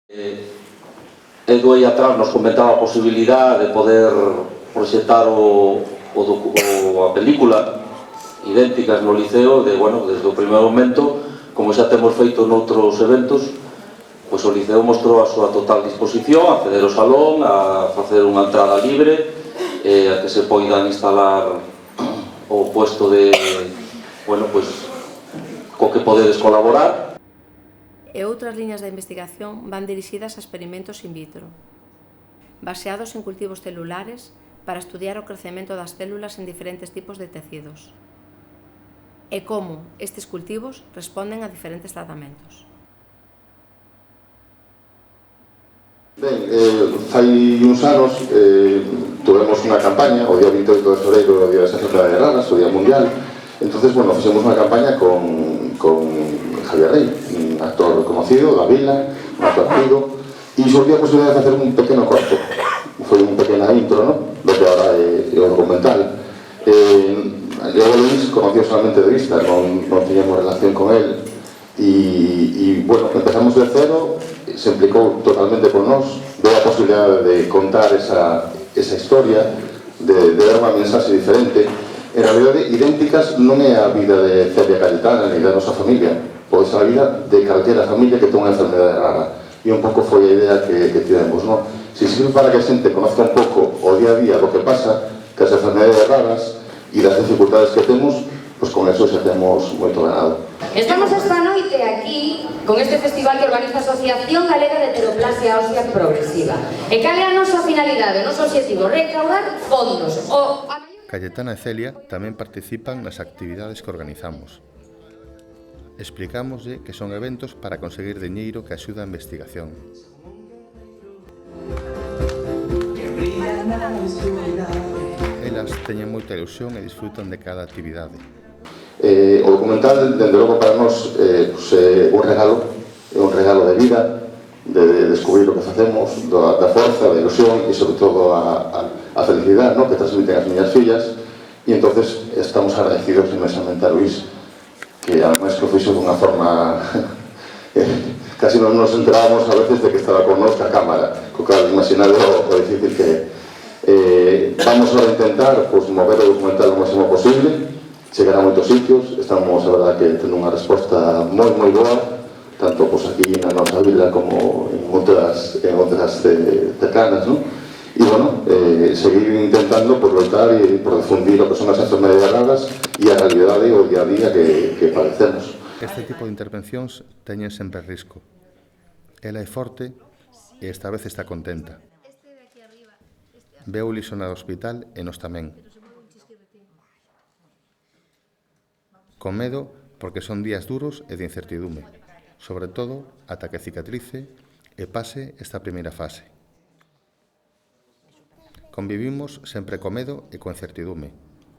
Edu aí atrás nos comentaba a posibilidad de poder proxectar a película idénticas no Liceo, desde o primeiro momento, como xa temos feito noutros eventos, pois o Liceo mostrou a súa total disposición a ceder o salón, a facer unha entrada libre, a que se poidan instalar o puesto de, co que podedes colaborar. E outras liñas da investigación van dirixidas a experimentos in vitro, baseados en cultivos celulares para estudiar o crecemento das células en diferentes tipos de tecidos e como estes cultivos responden a diferentes tratamentos. Ben, fai uns anos tuvemos unha campaña, o día 28 de febreiro, o día das enfermedades raras, o día mundial. Entonces, fixemos unha campaña con Javier Rey, un actor conocido da vila, un actor amigo, e surgiu a posibilidad de facer un pequeno corto. Foi unha pequena intro, ¿no?, do que ahora é o documental. Eu a Luis conocí solamente de vista, non tiñamos relación con él, e empezamos de cero, se implicou totalmente con nós, veo a posibilidade de contar esa historia, de dar unha mensaxe diferente. En realidade, idénticas non é a vida de Celia Cayetana ni da nosa familia, pode ser a vida de calquera familia que ten unha enfermedade rara. E un pouco foi a idea que tivemos, non? Se sirve para que a xente conozca un pouco o día a día do que pasa, que as enfermedades raras e das dificultades que temos, pois con eso xa temos moito ganado. Estamos esta noite aquí con este festival que organiza a Asociación Galega de Heteroplasia Ósea Progresiva. E cal é a nosa finalidade, o noso obxectivo? Recaudar fondos. Cayetana e Celia tamén participan nas actividades que organizamos. Explicámoslle que son eventos para conseguir diñeiro que axuda a investigación. Elas teñen moita ilusión e disfrutan de cada actividade. O documental, dende logo, para nós é un regalo de vida, de descubrir o que facemos, da forza, da ilusión e, sobre todo, a felicidade que transmiten as miñas fillas. E, entonces, estamos agradecidos inmensamente a Luis, que, además, que o fixo dunha forma... casi non nos enterábamos a veces de que estaba con nos a cámara, co cal, imaginade o difícil que é. Vamos a intentar mover o documental o máximo posible, chegar a moitos sitios. Estamos, a verdade, que tendo unha resposta moi boa, tanto aquí na nosa vila como en outras cercanas, non? E, seguir intentando por loitar e por difundir o que son as enfermedades raras e a realidade e o día a día que padecemos. Este tipo de intervencións teñen sempre risco. Ela é forte e esta vez está contenta. Veu Lison ao hospital e nós tamén. Con medo porque son días duros e de incertidume, sobre todo ata que cicatrice e pase esta primeira fase. Convivimos sempre co medo e co incertidume,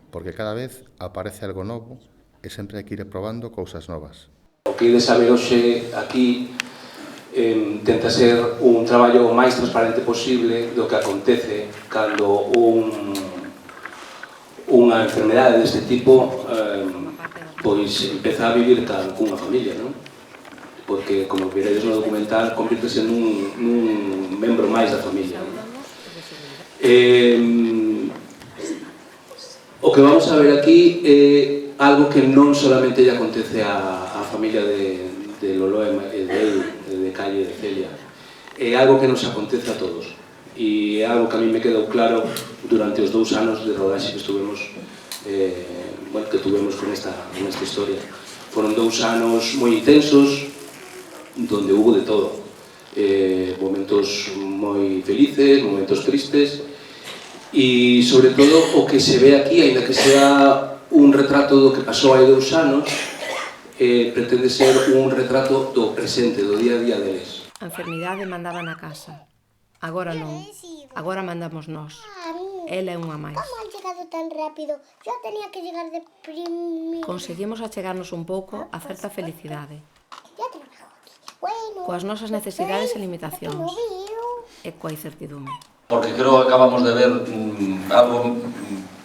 porque cada vez aparece algo novo e sempre hai que ir probando cousas novas. O que ides a ver hoxe aquí tenta ser un traballo o máis transparente posible do que acontece cando unha enfermedade deste tipo pois empeza a vivir cunha familia, non? Porque, como veredes no documental, convírtese nun membro máis da familia, non? O que vamos a ver aquí é algo que non solamente lle acontece á familia de Lolo e de Calle e de Celia, é algo que nos acontece a todos, e é algo que a mí me quedou claro durante os 2 anos de rodaxe que tuvemos con esta historia. Foron 2 anos moi intensos, donde hubo de todo, momentos moi felices, momentos tristes, e sobre todo o que se ve aquí, aínda que sea un retrato do que pasou hai 2 anos, pretende ser un retrato do presente, do día a día deles. A enfermidade mandaba na casa, agora non, agora mandamos nós. Ela é unha máis. Como han chegado tan rápido? Yo tenía que llegar de primeiro. Conseguimos achegarnos un pouco a certa felicidade. Ya trabajo aquí. Bueno, coas nosas necesidades e limitacións e coa incertidume. Porque creo que acabamos de ver algo,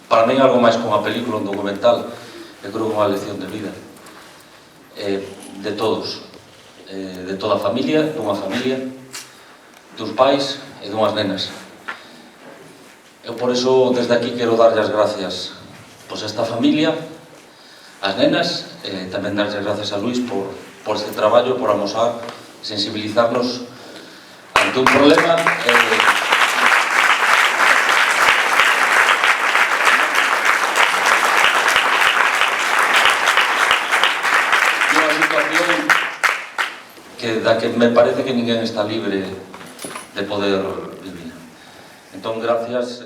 para mí algo máis como a película, un documental, eu creo que unha lección de vida de todos, de toda a familia, dunha familia, dos pais e dunhas nenas. Eu por eso desde aquí quero darlle as gracias a esta familia, as nenas, e tamén darlle as gracias a Luís por este traballo, por amosar, sensibilizarnos ante un problema da que me parece que ninguén está libre de poder vivir. Entón, gracias.